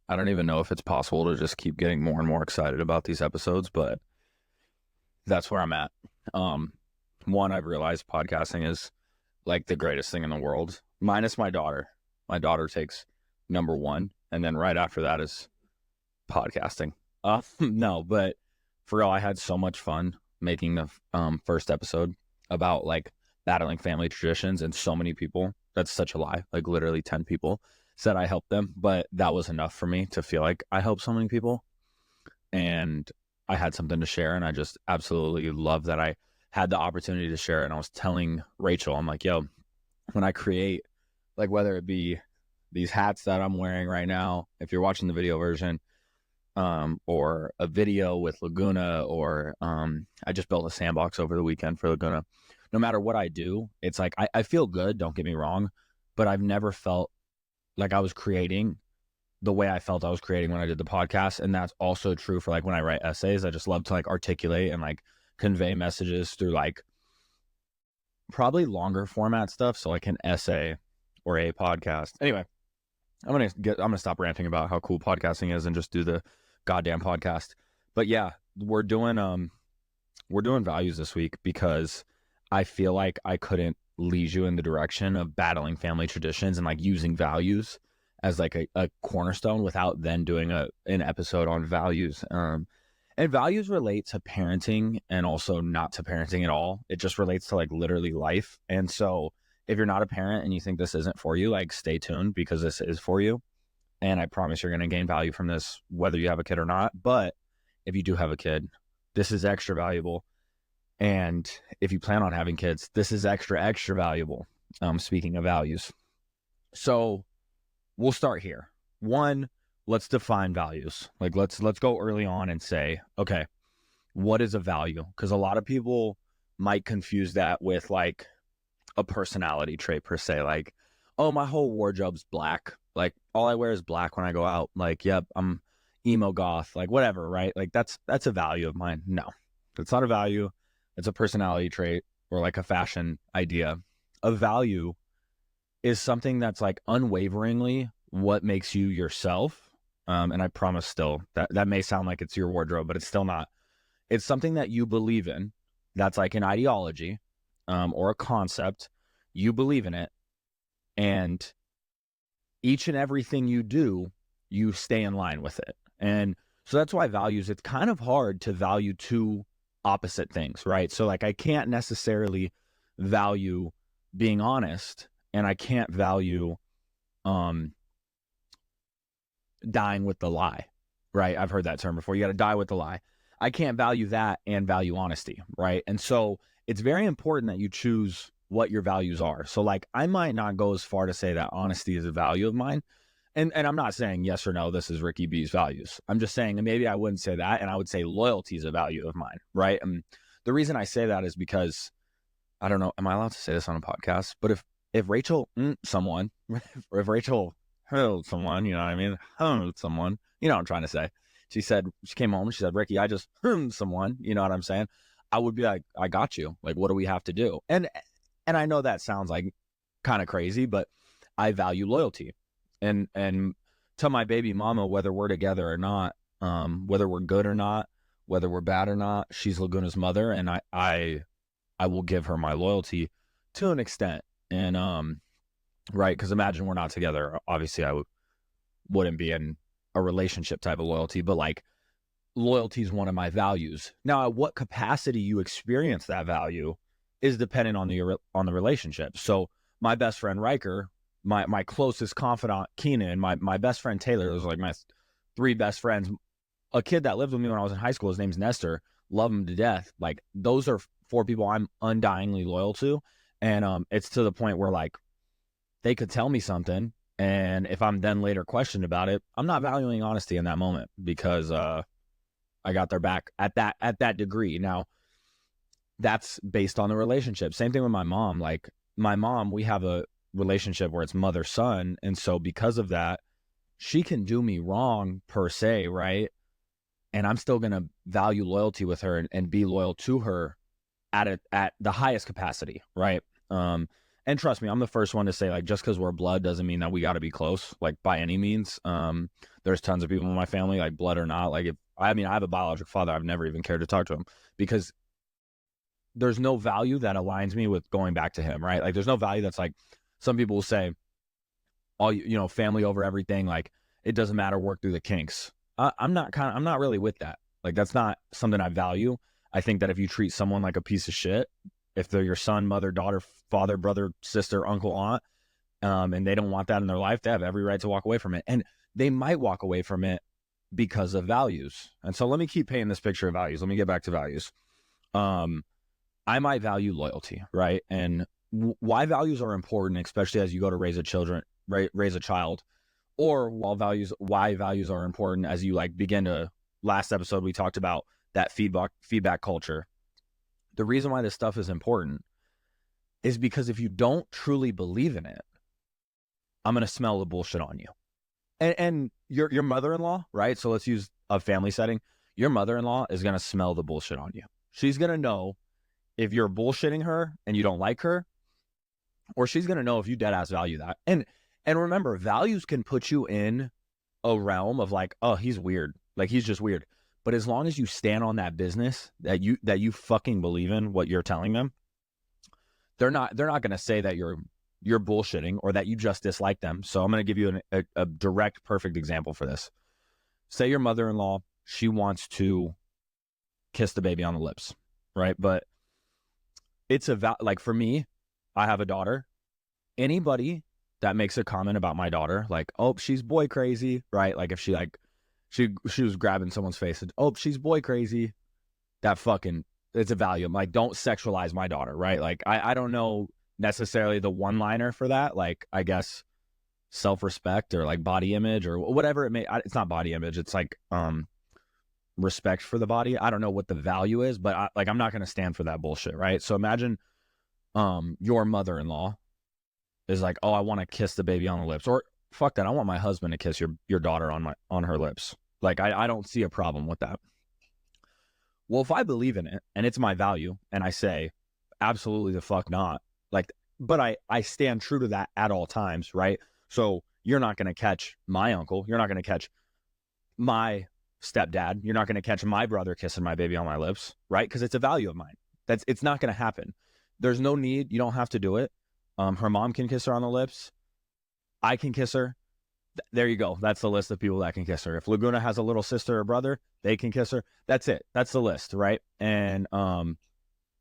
I don't even know if it's possible to just keep getting more and more excited about these episodes, but that's where I'm at. Um, One, I've realized podcasting is like the greatest thing in the world, minus my daughter. My daughter takes number one, and then right after that is podcasting. No, but for real, I had so much fun making the first episode about like battling family traditions, and so many people. That's such a lie. Like literally 10 people said I helped them, but that was enough for me to feel like I helped so many people, and I had something to share, and I just absolutely love that I had the opportunity to share it. And I was telling Rachel, I'm like, yo, when I create, like whether it be these hats that I'm wearing right now, if you're watching the video version, or a video with Laguna, or I just built a sandbox over the weekend for Laguna. No matter what I do, it's like I feel good, don't get me wrong, but I've never felt like I was creating the way I felt I was creating when I did the podcast. And that's also true for like when I write essays. I just love to like articulate and like convey messages through like probably longer format stuff. So like an essay or a podcast. Anyway, I'm gonna stop ranting about how cool podcasting is and just do the goddamn podcast. But yeah, we're doing values this week because I feel like I couldn't lead you in the direction of battling family traditions and like using values as like a cornerstone without then doing an episode on values. And values relate to parenting and also not to parenting at all. It just relates to like literally life. And so if you're not a parent and you think this isn't for you, like stay tuned because this is for you. And I promise you're going to gain value from this, whether you have a kid or not. But if you do have a kid, this is extra valuable. And if you plan on having kids, this is extra valuable. Speaking of values. So we'll start here. One, let's define values. Like let's go early on and say, okay, what is a value? Because a lot of people might confuse that with like a personality trait per se. Like, oh, my whole wardrobe's black. Like all I wear is black when I go out. Like, yep, I'm emo goth, like whatever, right? Like that's a value of mine. No, it's not a value. It's a personality trait or like a fashion idea. A value is something that's like unwaveringly what makes you yourself. And I promise still that may sound like it's your wardrobe, but it's still not. It's something that you believe in. That's like an ideology, or a concept. You believe in it. And each and everything you do, you stay in line with it. And so that's why values, it's kind of hard to value two opposite things, right? So like I can't necessarily value being honest, and I can't value dying with the lie, right? I've heard that term before. You got to die with the lie. I can't value that and value honesty, right? And so it's very important that you choose what your values are. So like I might not go as far to say that honesty is a value of mine. And I'm not saying yes or no, this is Ricky B's values. I'm just saying, and maybe I wouldn't say that, and I would say loyalty is a value of mine, right? And the reason I say that is because I don't know, am I allowed to say this on a podcast? But if Rachel someone, or if Rachel heard someone, you know what I mean? Heard someone, you know what I'm trying to say. She came home, she said, Ricky, I just heard someone, you know what I'm saying? I would be like, I got you. Like, what do we have to do? And I know that sounds like kind of crazy, but I value loyalty. And to my baby mama, whether we're together or not, whether we're good or not, whether we're bad or not, she's Laguna's mother, and I will give her my loyalty to an extent. And right, because imagine we're not together. Obviously, wouldn't be in a relationship type of loyalty, but like loyalty is one of my values. Now, at what capacity you experience that value is dependent on the relationship. So my best friend Riker, my closest confidant Keenan, my best friend Taylor, those are like my three best friends. A kid that lived with me when I was in high school, his name's Nestor. Love him to death. Like those are four people I'm undyingly loyal to, and it's to the point where like they could tell me something, and if I'm then later questioned about it, I'm not valuing honesty in that moment because I got their back at that degree. Now, that's based on the relationship. Same thing with my mom. Like my mom, we have a relationship where it's mother son, and so because of that, she can do me wrong per se, right? And I'm still gonna value loyalty with her and be loyal to her at the highest capacity, right? and trust me, I'm the first one to say, like, just because we're blood doesn't mean that we got to be close, like, by any means. There's tons of people in my family, like, blood or not. Like, I have a biological father. I've never even cared to talk to him because there's no value that aligns me with going back to him, right? Like, there's no value that's like, some people will say, family over everything. Like, it doesn't matter, work through the kinks. I'm not really with that. Like, that's not something I value. I think that if you treat someone like a piece of shit, if they're your son, mother, daughter, father, brother, sister, uncle, aunt, and they don't want that in their life, they have every right to walk away from it. And they might walk away from it because of values. And so let me keep painting this picture of values. Let me get back to values. I might value loyalty, right? And why values are important, especially as you go to raise a child, or why values are important as you like begin to. Last episode we talked about that feedback culture. The reason why this stuff is important is because if you don't truly believe in it, I'm gonna smell the bullshit on you. And your mother-in-law, right? So let's use a family setting. Your mother-in-law is gonna smell the bullshit on you. She's gonna know if you're bullshitting her and you don't like her, or she's gonna know if you dead ass value that. And remember, values can put you in a realm of like, oh, he's weird. Like, he's just weird. But as long as you stand on that business that you fucking believe in what you're telling them, they're not going to say that you're bullshitting or that you just dislike them. So I'm going to give you a direct, perfect example for this. Say your mother-in-law, she wants to kiss the baby on the lips, right? But it's like, for me, I have a daughter. Anybody that makes a comment about my daughter, like, oh, she's boy crazy, right? Like, if she was grabbing someone's face and, oh, she's boy crazy, it's a value. I'm like, don't sexualize my daughter, right? Like, I don't know necessarily the one-liner for that. Like, I guess self-respect or like body image or whatever it may. It's not body image. It's like respect for the body. I don't know what the value is, but I'm not going to stand for that bullshit, right? So imagine your mother-in-law is like, oh, I want to kiss the baby on the lips, or fuck that, I want my husband to kiss your daughter on her lips. Like, I don't see a problem with that. Well, if I believe in it and it's my value and I say, absolutely the fuck not, like, but I stand true to that at all times, right? So you're not going to catch my uncle. You're not going to catch my stepdad. You're not going to catch my brother kissing my baby on my lips, right? Because it's a value of mine. It's not going to happen. There's no need. You don't have to do it. Her mom can kiss her on the lips. I can kiss her. There you go. That's the list of people that can kiss her. If Laguna has a little sister or brother, they can kiss her. That's it. That's the list, right? And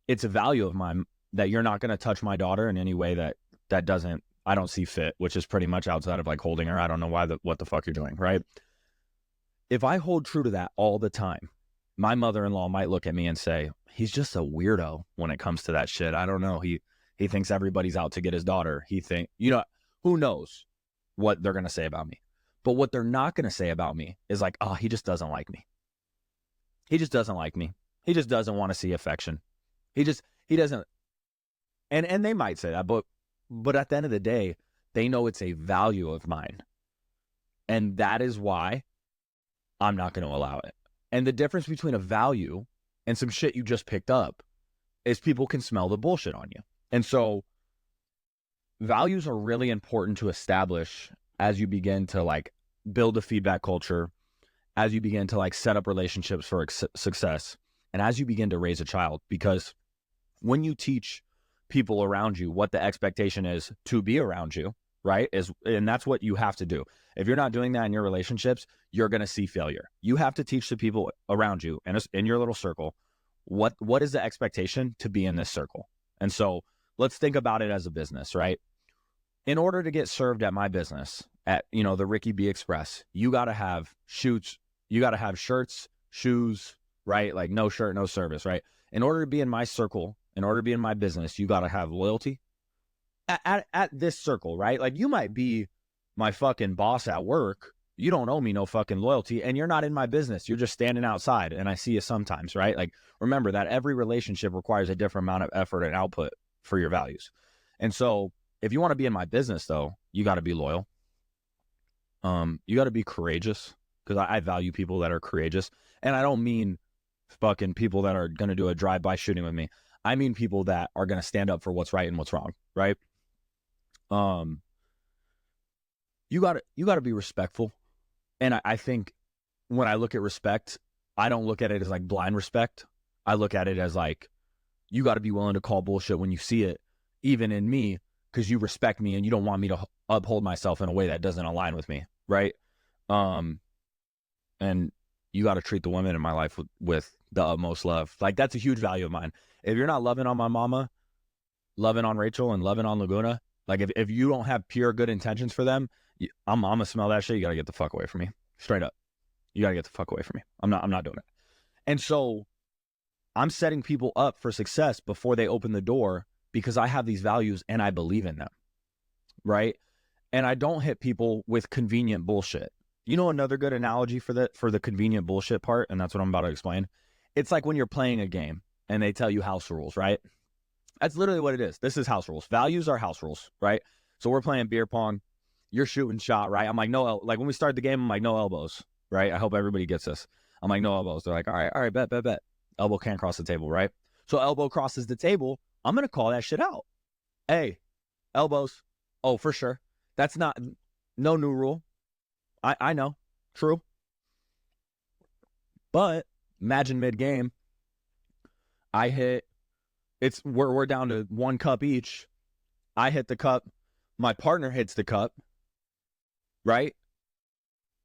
it's a value of mine that you're not going to touch my daughter in any way that I don't see fit, which is pretty much outside of like holding her. I don't know what the fuck you're doing, right? If I hold true to that all the time, my mother-in-law might look at me and say, he's just a weirdo when it comes to that shit. I don't know. He thinks everybody's out to get his daughter. Who knows what they're going to say about me. But what they're not going to say about me is like, oh, he just doesn't like me. He just doesn't like me. He just doesn't want to see affection. He doesn't. And they might say that, but at the end of the day, they know it's a value of mine. And that is why I'm not going to allow it. And the difference between a value and some shit you just picked up is people can smell the bullshit on you. And so values are really important to establish as you begin to like build a feedback culture, as you begin to like set up relationships for success, and as you begin to raise a child. Because when you teach people around you what the expectation is to be around you, right? And that's what you have to do. If you're not doing that in your relationships, you're going to see failure. You have to teach the people around you and in your little circle, what is the expectation to be in this circle? And so let's think about it as a business, right? In order to get served at my business, at, the Ricky B Express, you got to have shirts, shoes, right? Like, no shirt, no service, right? In order to be in my circle, in order to be in my business, you got to have loyalty at this circle, right? Like, you might be my fucking boss at work. You don't owe me no fucking loyalty, and you're not in my business. You're just standing outside, and I see you sometimes, right? Like, remember that every relationship requires a different amount of effort and output for your values. And so if you want to be in my business, though, you got to be loyal. You got to be courageous, because I value people that are courageous. And I don't mean fucking people that are going to do a drive-by shooting with me. I mean people that are going to stand up for what's right and what's wrong, right? Um, you gotta be respectful. And I think when I look at respect, I don't look at it as like blind respect. I look at it as like, you got to be willing to call bullshit when you see it, even in me, because you respect me and you don't want me to uphold myself in a way that doesn't align with me, right? Um, and you got to treat the women in my life with the utmost love. Like, that's a huge value of mine. If you're not loving on my mama, loving on Rachel, and loving on Laguna, like if you don't have pure good intentions for them, I'm gonna smell that shit. You got to get the fuck away from me, straight up. You got to get the fuck away from me. I'm not doing it. And so I'm setting people up for success before they open the door because I have these values and I believe in them, right? And I don't hit people with convenient bullshit. You know, another good analogy for the convenient bullshit part, and that's what I'm about to explain. It's like when you're playing a game and they tell you house rules, right? That's literally what it is. This is house rules. Values are house rules, right? So we're playing beer pong. You're shooting shot, right? I'm like, like when we start the game, I'm like, no elbows, right? I hope everybody gets this. I'm like, no elbows. They're like, all right, bet. Elbow can't cross the table, right? So elbow crosses the table. I'm going to call that shit out. Hey, elbows. Oh, for sure. That's not, no new rule. I know. True. But imagine mid-game, I hit, we're down to 1 cup each. I hit the cup. My partner hits the cup, right?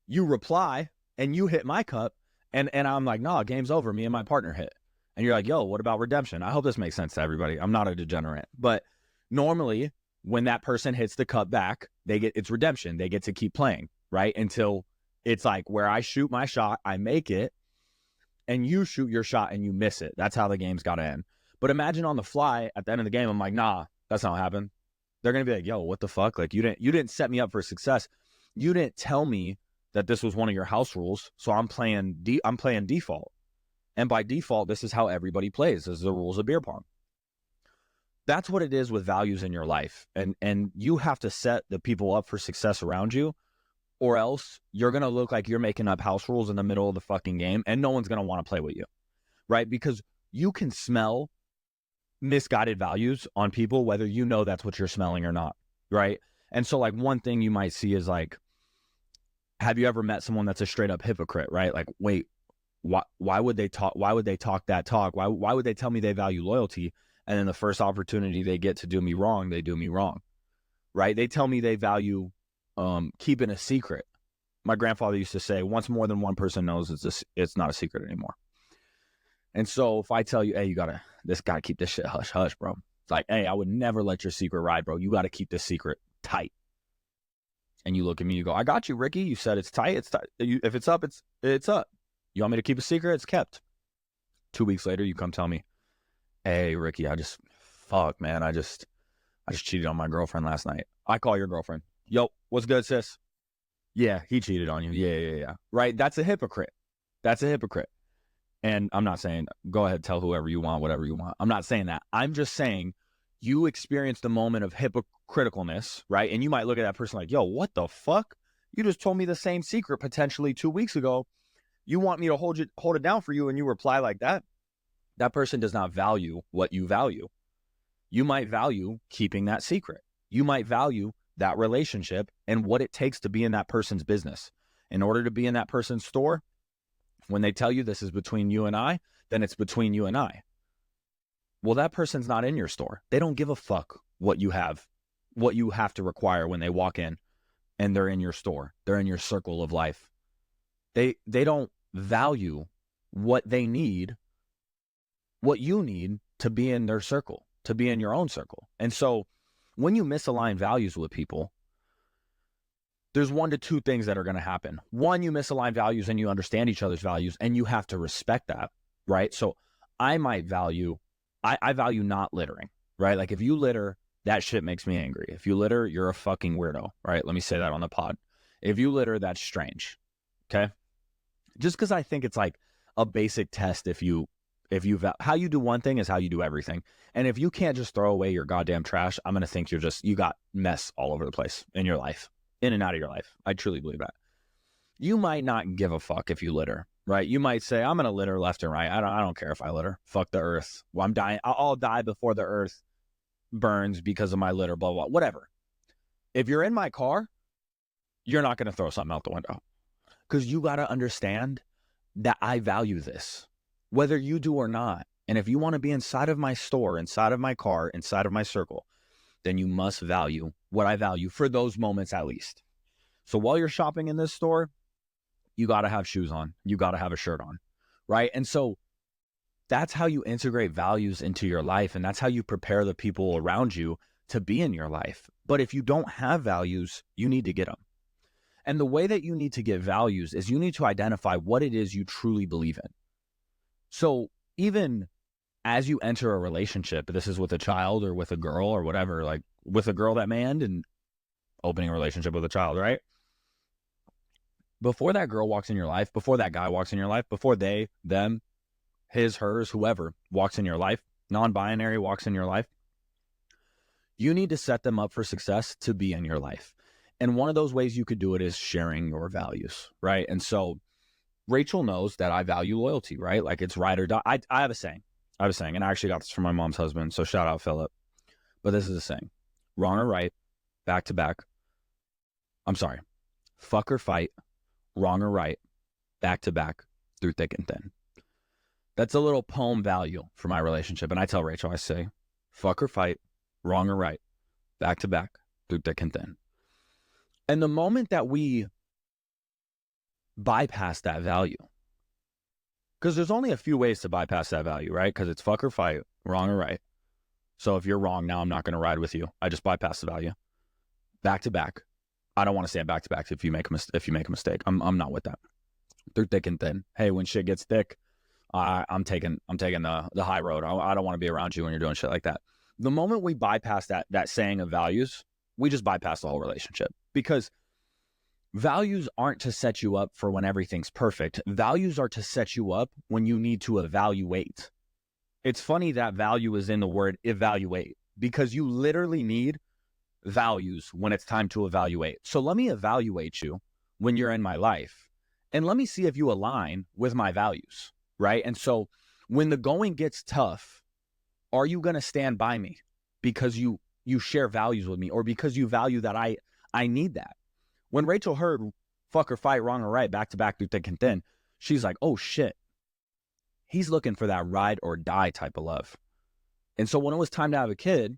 You reply and you hit my cup. And I'm like, nah, game's over. Me and my partner hit. And you're like, yo, what about redemption? I hope this makes sense to everybody. I'm not a degenerate. But normally, when that person hits the cup back, it's redemption. They get to keep playing, right? Until it's like where I shoot my shot, I make it, and you shoot your shot and you miss it. That's how the game's got to end. But imagine on the fly at the end of the game, I'm like, nah, that's not what happened. They're going to be like, yo, what the fuck? Like, you didn't set me up for success. You didn't tell me that this was one of your house rules, so I'm playing default. And by default, this is how everybody plays. This is the rules of beer pong. That's what it is with values in your life. And you have to set the people up for success around you, or else you're going to look like you're making up house rules in the middle of the fucking game, and no one's going to want to play with you, right? Because you can smell misguided values on people, whether you know that's what you're smelling or not, right? And so, like, one thing you might see is like, have you ever met someone that's a straight up hypocrite, right? Like, wait, why would they talk? Why would they talk that talk? Why would they tell me they value loyalty? And then the first opportunity they get to do me wrong, they do me wrong, right? They tell me they value keeping a secret. My grandfather used to say, once more than one person knows, it's not a secret anymore. And so if I tell you, hey, this gotta keep this shit hush hush, bro. It's like, hey, I would never let your secret ride, bro. You got to keep this secret tight. And you look at me, you go, I got you, Ricky. You said it's tight. It's tight. If it's up, it's up. You want me to keep a secret? It's kept. 2 weeks later, you come tell me, hey, Ricky, I just cheated on my girlfriend last night. I call your girlfriend. Yo, what's good, sis? Yeah, he cheated on you. Yeah. Right? That's a hypocrite. And I'm not saying go ahead, tell whoever you want, whatever you want. I'm not saying that. I'm just saying you experienced a moment of hypocriticalness, right? And you might look at that person like, yo, what the fuck? You just told me the same secret potentially 2 weeks ago. You want me to hold it down for you, and you reply like that? That person does not value what you value. You might value keeping that secret. You might value that relationship and what it takes to be in that person's business. In order to be in that person's store, when they tell you this is between you and I, then it's between you and I. Well, that person's not in your store. They don't give a fuck what you have to require when they walk in and they're in your store. They're in your circle of life. They don't value what they need, what you need to be in their circle, to be in your own circle. And so when you misalign values with people, there's 1 to 2 things that are going to happen. One, you misalign values and you understand each other's values, and you have to respect that, right? So I value not littering, right? Like, if you litter, that shit makes me angry. If you litter, you're a fucking weirdo, right? Let me say that on the pod. If you litter, that's strange, okay? Just because I think it's like a basic test. How you do one thing is how you do everything. And if you can't just throw away your goddamn trash, I'm going to think you got mess all over the place in your life, in and out of your life. I truly believe that. You might not give a fuck if you litter, right? You might say, I'm going to litter left and right. I don't care if I litter. Fuck the earth. Well, I'm dying. I'll die before the earth burns because of my litter, blah, blah, whatever. If you're in my car, you're not going to throw something out the window, because you got to understand that I value this, whether you do or not. And if you want to be inside of my store, inside of my car, inside of my circle, then you must value what I value for those moments at least. So while you're shopping in this store, you got to have shoes on. You got to have a shirt on, right? And so that's how you integrate values into your life. And that's how you prepare the people around you to be in your life. But if you don't have values, you need to get them. And the way that you need to get values is you need to identify what it is you truly believe in. So even as you enter a relationship, this is with a child or with a girl or whatever, like with a girl that may end and opening a relationship with a child, right? Before that girl walks in your life, before that guy walks in your life, before they, them, his, hers, whoever walks in your life, non-binary walks in your life, you need to set them up for success to be in your life. And one of those ways you could do it is sharing your values, right? And so Rachel knows that I value loyalty, right? Like it's ride or die. I have a saying. And I actually got this from my mom's husband, so shout out Philip. But this is a saying: wrong or right, back to back. I'm sorry, fuck or fight, wrong or right, back to back, through thick and thin. That's a little poem value for my relationship. And I tell Rachel, I say, fuck or fight, wrong or right, back to back, through thick and thin. And the moment that we bypass that value, because there's only a few ways to bypass that value, right? Because it's fuck or fight, wrong or right. So if you're wrong, now I'm not going to ride with you. I just bypass the value. Back to back. I don't want to say back to back if you make a mistake. I'm not with that. Through thick and thin. Hey, when shit gets thick, I'm taking the high road. I don't want to be around you when you're doing shit like that. The moment we bypass that saying of values, we just bypass the whole relationship, because values aren't to set you up for when everything's perfect. Values are to set you up when you need to evaluate. It's funny that value is in the word evaluate, because you literally need values when it's time to evaluate. So let me evaluate you when you're in my life, and let me see if you align with my values, right? And so when the going gets tough, are you going to stand by me because you share values with me, or because you value that I need that? When Rachel heard fuck or fight, wrong or right, back to back, through thick and thin, she's like, oh shit, he's looking for that ride or die type of love. And so when it was time to have a kid,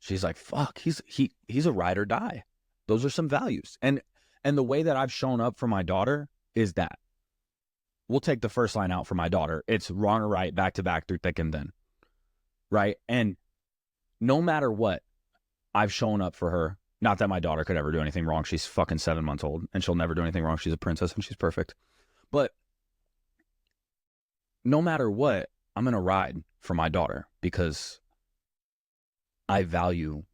she's like, fuck, he's a ride or die. Those are some values. And the way that I've shown up for my daughter is that we'll take the first line out for my daughter. It's wrong or right, back to back, through thick and thin. Right. And no matter what, I've shown up for her. Not that my daughter could ever do anything wrong. She's fucking 7 months old and she'll never do anything wrong. She's a princess and she's perfect. But no matter what, I'm going to ride for my daughter, because I value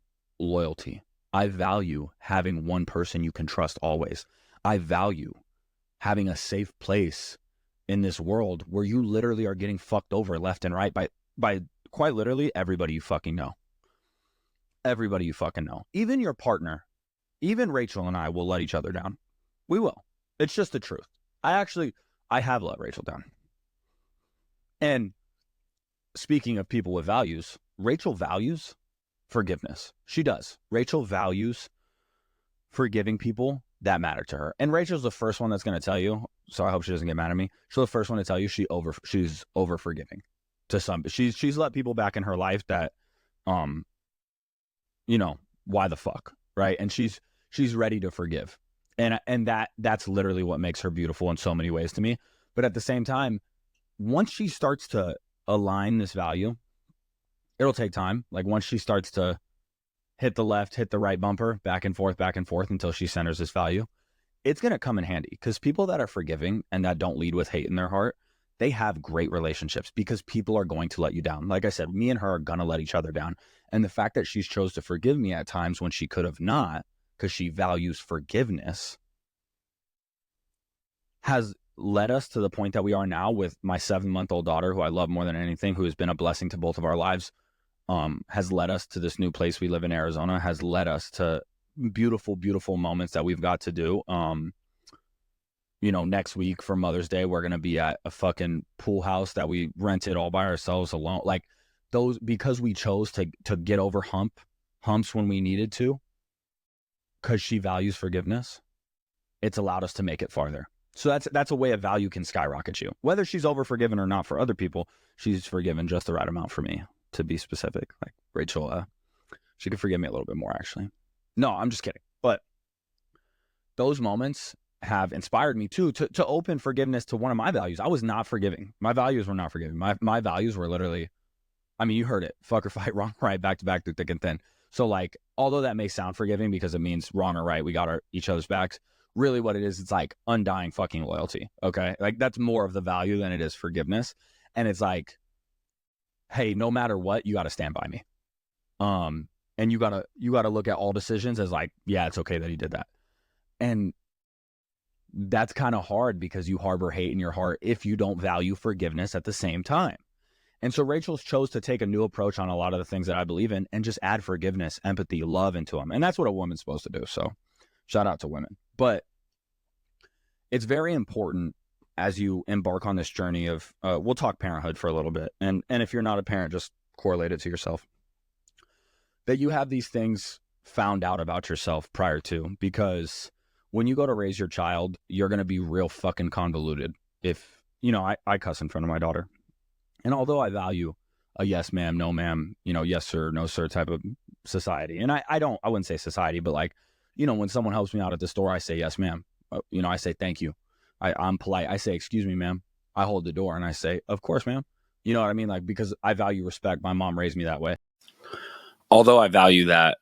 loyalty. I value having one person you can trust always. I value having a safe place in this world where you literally are getting fucked over left and right by quite literally everybody you fucking know. Everybody you fucking know. Even your partner. Even Rachel and I will let each other down. We will. It's just the truth. I have let Rachel down. And speaking of people with values, Rachel values forgiveness. She does. Rachel values forgiving people that matter to her. And Rachel's the first one that's going to tell you, so I hope she doesn't get mad at me. She's the first one to tell you she's over forgiving to some. She's let people back in her life that, why the fuck, right? And she's ready to forgive. And that's literally what makes her beautiful in so many ways to me. But at the same time, once she starts to align this value, it'll take time. Like once she starts to hit the left, hit the right bumper, back and forth until she centers this value, it's going to come in handy, because people that are forgiving and that don't lead with hate in their heart, they have great relationships, because people are going to let you down. Like I said, me and her are going to let each other down. And the fact that she's chose to forgive me at times when she could have not, because she values forgiveness, has led us to the point that we are now with my 7-month-old daughter, who I love more than anything, who has been a blessing to both of our lives, has led us to this new place we live in Arizona, has led us to beautiful, beautiful moments that we've got to do. Next week for Mother's Day, we're going to be at a fucking pool house that we rented all by ourselves alone. Like those, because we chose to get over humps when we needed to. because she values forgiveness, it's allowed us to make it farther. So that's a way a value can skyrocket you. Whether she's over forgiven or not for other people, she's forgiven just the right amount for me, to be specific. Like Rachel, she could forgive me a little bit more, actually. No, I'm just kidding. But those moments have inspired me too to open forgiveness to one of my values. I was not forgiving. My values were not forgiving. My values were literally, I mean, you heard it, fuck or fight, wrong or right, back to back, through thick and thin. So like, although that may sound forgiving because it means wrong or right, we got each other's backs. Really what it is, it's like undying fucking loyalty. Okay. Like that's more of the value than it is forgiveness. And it's like, hey, no matter what, you got to stand by me. And you gotta look at all decisions as like, yeah, it's okay that he did that. And that's kind of hard because you harbor hate in your heart if you don't value forgiveness at the same time. And so Rachel's chose to take a new approach on a lot of the things that I believe in and just add forgiveness, empathy, love into them. And that's what a woman's supposed to do. So shout out to women. But it's very important as you embark on this journey of, we'll talk parenthood for a little bit. And if you're not a parent, just correlate it to yourself, that you have these things found out about yourself prior to, because when you go to raise your child, you're going to be real fucking convoluted. If, I cuss in front of my daughter. And although I value a yes, ma'am, no, ma'am, yes, sir, no, sir type of society. And I wouldn't say society, but like, when someone helps me out at the store, I say, yes, ma'am. I say, thank you. I'm polite. I say, excuse me, ma'am. I hold the door and I say, of course, ma'am. You know what I mean? Like, because I value respect. My mom raised me that way. Although I value that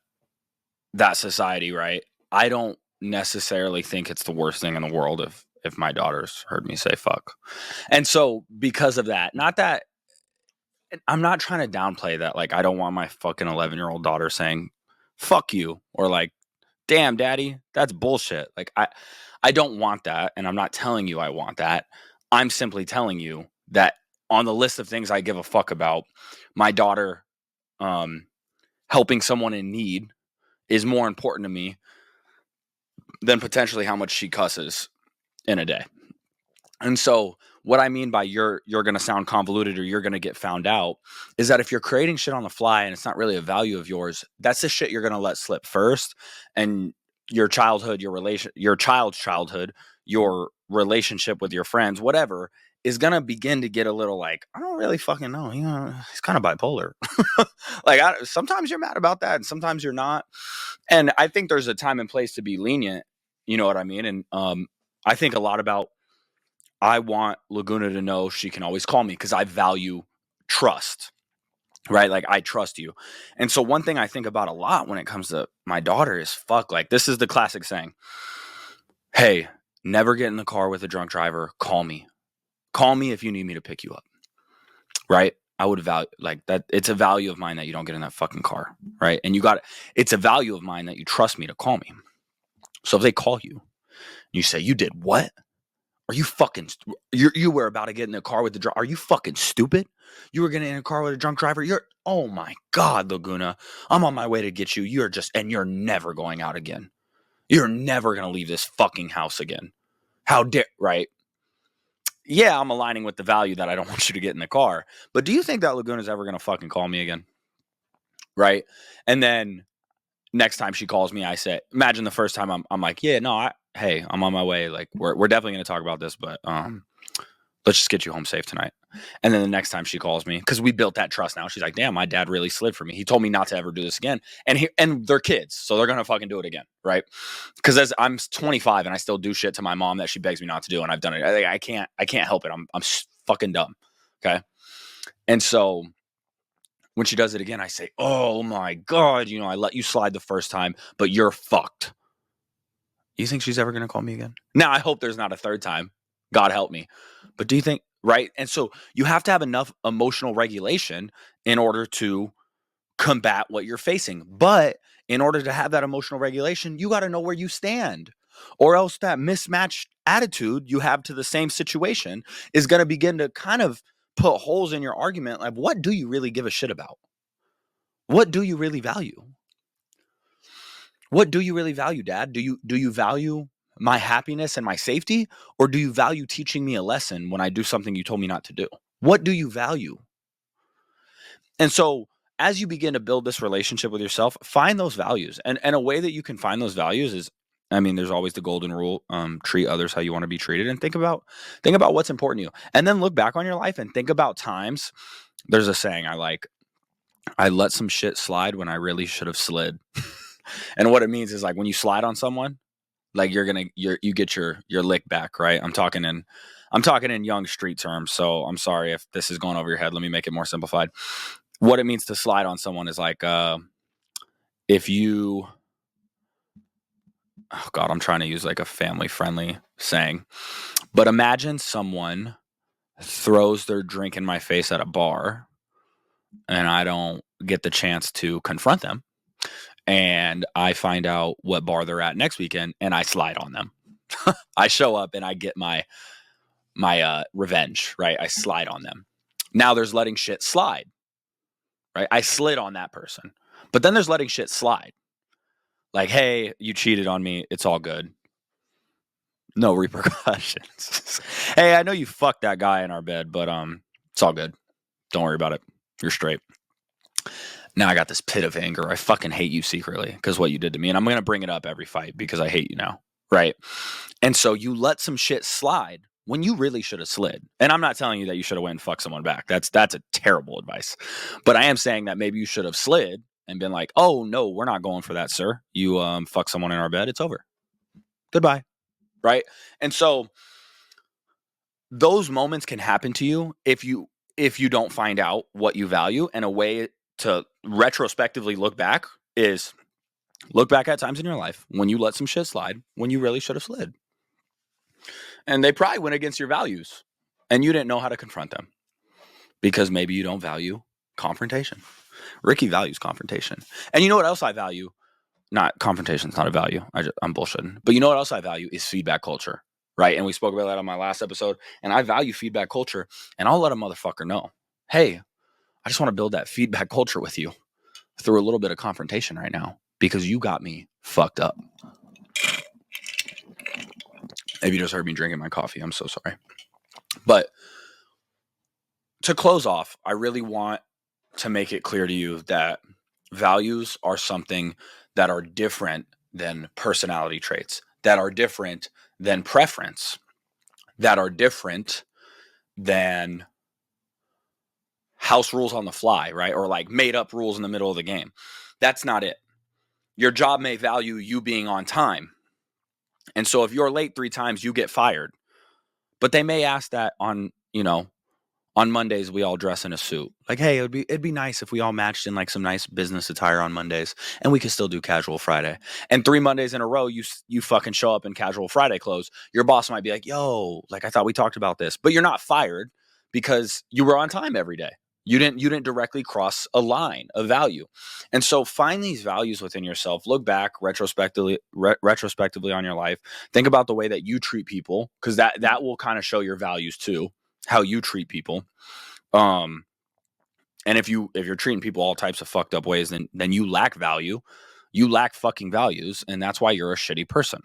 society, right? I don't necessarily think it's the worst thing in the world if my daughters heard me say fuck. And so because of that, not that I'm not trying to downplay that. Like, I don't want my fucking 11-year-old daughter saying fuck you or like, damn, daddy, that's bullshit. Like, I don't want that. And I'm not telling you I want that. I'm simply telling you that on the list of things I give a fuck about, my daughter helping someone in need is more important to me than potentially how much she cusses in a day. And so what I mean by you're going to sound convoluted or you're going to get found out is that if you're creating shit on the fly and it's not really a value of yours, that's the shit you're going to let slip first. And your childhood, your child's childhood, your relationship with your friends, whatever, is going to begin to get a little like, I don't really fucking know. He's kind of bipolar. Like, sometimes you're mad about that and sometimes you're not. And I think there's a time and place to be lenient. You know what I mean? And I think a lot about, I want Laguna to know she can always call me because I value trust, right? Like, I trust you. And so one thing I think about a lot when it comes to my daughter is fuck. Like, this is the classic saying, hey, never get in the car with a drunk driver. Call me. Call me if you need me to pick you up, right? I would value like that. It's a value of mine that you don't get in that fucking car, right? And it's a value of mine that you trust me to call me. So if they call you, you say, you did what? Are you fucking, you were about to get in a car with the drunk, are you fucking stupid? You were getting in a car with a drunk driver? Oh my God, Laguna, I'm on my way to get you. And you're never going out again. You're never going to leave this fucking house again. How dare, right? Yeah, I'm aligning with the value that I don't want you to get in the car. But do you think that Laguna's ever going to fucking call me again? Right? And then next time she calls me, I say, imagine the first time I'm like, yeah, no, hey, I'm on my way. Like, we're definitely going to talk about this, but let's just get you home safe tonight. And then the next time she calls me, because we built that trust now, she's like, damn, my dad really slid for me. He told me not to ever do this again. And they're kids, so they're going to fucking do it again, right? Because as I'm 25 and I still do shit to my mom that she begs me not to do, and I've done it. I can't help it. I'm fucking dumb, okay? And so when she does it again, I say, oh my God, I let you slide the first time, but you're fucked. You think she's ever going to call me again? Now, I hope there's not a third time. God help me. But do you think, right? And so you have to have enough emotional regulation in order to combat what you're facing. But in order to have that emotional regulation, you got to know where you stand. Or else that mismatched attitude you have to the same situation is going to begin to kind of put holes in your argument. Like, what do you really give a shit about? What do you really value? What do you really value, Dad? Do you value my happiness and my safety? Or do you value teaching me a lesson when I do something you told me not to do? What do you value? And so as you begin to build this relationship with yourself, find those values. And a way that you can find those values is, I mean, there's always the golden rule, treat others how you want to be treated, and think about what's important to you. And then look back on your life and think about times. There's a saying I like, I let some shit slide when I really should have slid. And what it means is, like, when you slide on someone, like, you get your lick back, right? I'm talking in young street terms, so I'm sorry if this is going over your head. Let me make it more simplified. What it means to slide on someone is like, if you, oh God, I'm trying to use like a family friendly saying, but imagine someone throws their drink in my face at a bar and I don't get the chance to confront them. And I find out what bar they're at next weekend and I slide on them. I show up and I get my revenge, right? I slide on them. Now there's letting shit slide, right? I slid on that person. But then there's letting shit slide. Like, hey, you cheated on me. It's all good. No repercussions. Hey, I know you fucked that guy in our bed, but it's all good. Don't worry about it. You're straight. Now I got this pit of anger. I fucking hate you secretly because what you did to me. And I'm going to bring it up every fight because I hate you now, right? And so you let some shit slide when you really should have slid. And I'm not telling you that you should have went and fucked someone back. That's a terrible advice. But I am saying that maybe you should have slid and been like, oh, no, we're not going for that, sir. You fuck someone in our bed. It's over. Goodbye. Right? And so those moments can happen to you if you don't find out what you value. And a way to retrospectively look back is look back at times in your life when you let some shit slide, when you really should have slid. And they probably went against your values and you didn't know how to confront them because maybe you don't value confrontation. Ricky values confrontation. And you know what else I value? Not confrontation is not a value. I'm bullshitting. But you know what else I value is feedback culture, right? And we spoke about that on my last episode. And I value feedback culture. And I'll let a motherfucker know, hey, I just want to build that feedback culture with you through a little bit of confrontation right now because you got me fucked up. If you just heard me drinking my coffee, I'm so sorry. But to close off, I really want to make it clear to you that values are something that are different than personality traits, that are different than preference, that are different than house rules on the fly, right? Or like made up rules in the middle of the game. That's not it. Your job may value you being on time. And so if you're late 3 times, you get fired. But they may ask that on Mondays, we all dress in a suit. Like, hey, it'd be nice if we all matched in like some nice business attire on Mondays, and we could still do casual Friday. And 3 Mondays in a row, you fucking show up in casual Friday clothes. Your boss might be like, yo, like I thought we talked about this, but you're not fired because you were on time every day. You didn't directly cross a line of value. And so find these values within yourself. Look back retrospectively on your life. Think about the way that you treat people, because that will kind of show your values too, how you treat people. And if you're treating people all types of fucked up ways, then you lack value. You lack fucking values, and that's why you're a shitty person.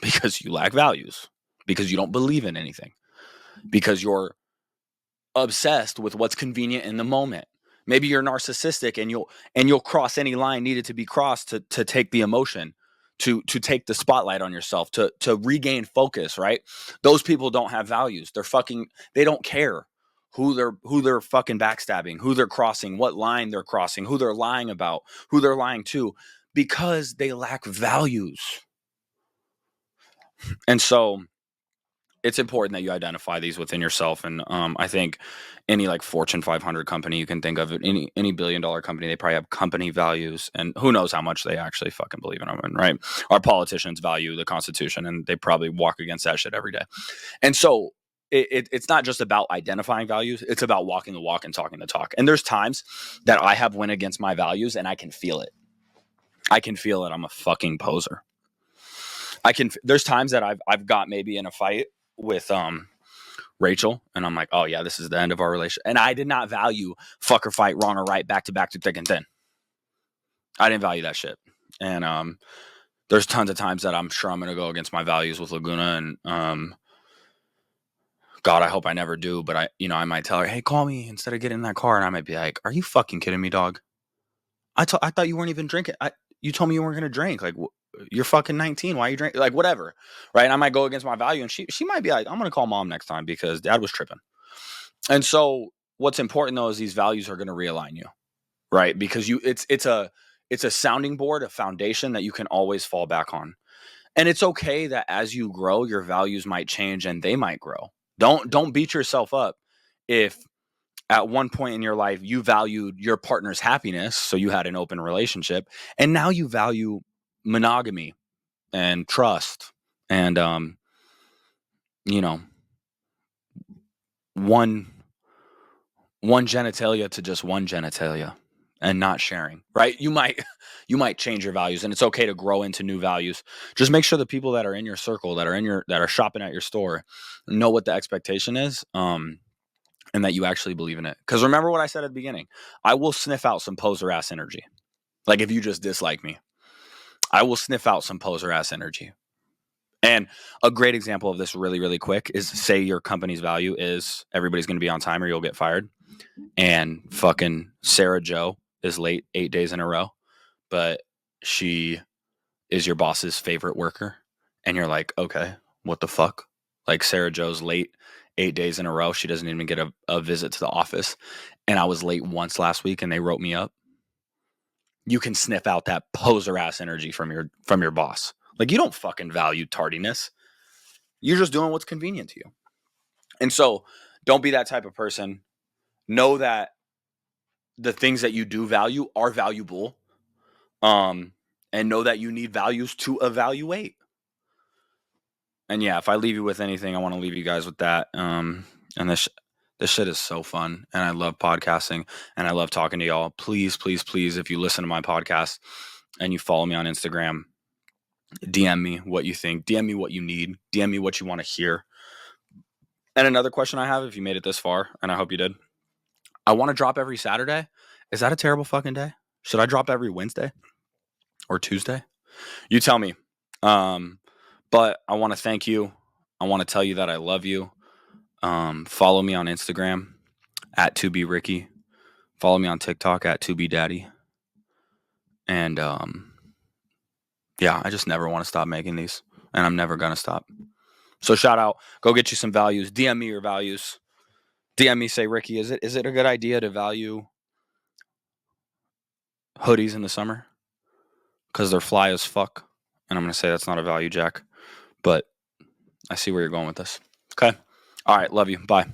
Because you lack values. Because you don't believe in anything. Because you're obsessed with what's convenient in the moment. Maybe you're narcissistic and you'll cross any line needed to be crossed to take the emotion, to take the spotlight on yourself, to regain focus, right? Those people don't have values. They don't care who they're fucking backstabbing, who they're crossing, what line they're crossing, who they're lying about, who they're lying to, because they lack values. And so it's important that you identify these within yourself. And I think any like Fortune 500 company you can think of, any $1 billion company, they probably have company values, and who knows how much they actually fucking believe in them. Right? Our politicians value the Constitution, and they probably walk against that shit every day. And so it's not just about identifying values; it's about walking the walk and talking the talk. And there's times that I have went against my values, and I can feel it. I can feel it. I'm a fucking poser. There's times that I've got maybe in a fight with Rachel, and I'm like, oh yeah, this is the end of our relationship. And I did not value fuck or fight, wrong or right, back to back, to thick and thin. I didn't value that shit. And there's tons of times that I'm sure I'm gonna go against my values with Laguna, and God, I hope I never do. But I might tell her, hey, call me instead of getting in that car. And I might be like, are you fucking kidding me, dog? I thought you weren't even drinking. You told me you weren't going to drink. Like, you're fucking 19. Why are you drinking? Like, whatever. Right. And I might go against my value. And she might be like, I'm going to call mom next time because dad was tripping. And so what's important, though, is these values are going to realign you. Right. Because it's a sounding board, a foundation that you can always fall back on. And it's okay that as you grow, your values might change and they might grow. Don't beat yourself up if at one point in your life you valued your partner's happiness, so you had an open relationship, and now you value monogamy and trust and you know, one genitalia to just one genitalia and not sharing, right? You might change your values, and it's okay to grow into new values. Just make sure the people that are in your circle, that are shopping at your store, know what the expectation is, and that you actually believe in it. Because remember what I said at the beginning, I will sniff out some poser ass energy. Like if you just dislike me, I will sniff out some poser ass energy. And a great example of this really, really quick is, say your company's value is everybody's going to be on time or you'll get fired. And fucking Sarah Joe is late 8 days in a row, but she is your boss's favorite worker. And you're like, okay, what the fuck? Like Sarah Joe's late 8 days in a row. She doesn't even get a visit to the office. And I was late once last week and they wrote me up. You can sniff out that poser ass energy from your boss. Like, you don't fucking value tardiness. You're just doing what's convenient to you. And so don't be that type of person. Know that the things that you do value are valuable. And know that you need values to evaluate. And yeah, if I leave you with anything, I want to leave you guys with that. And this shit is so fun, and I love podcasting, and I love talking to y'all. Please, please, please, if you listen to my podcast and you follow me on Instagram, DM me what you think, DM me what you need, DM me what you want to hear. And another question I have, if you made it this far, and I hope you did, I want to drop every Saturday. Is that a terrible fucking day? Should I drop every Wednesday or Tuesday? You tell me. But I want to thank you. I want to tell you that I love you. Follow me on Instagram at 2bricky. Follow me on TikTok at 2bdaddy. And yeah, I just never want to stop making these, and I'm never gonna stop. So shout out, go get you some values. DM me your values. DM me, say, Ricky, is it a good idea to value hoodies in the summer because they're fly as fuck? And I'm gonna say that's not a value, Jack, but I see where you're going with this. Okay, all right, love you. Bye.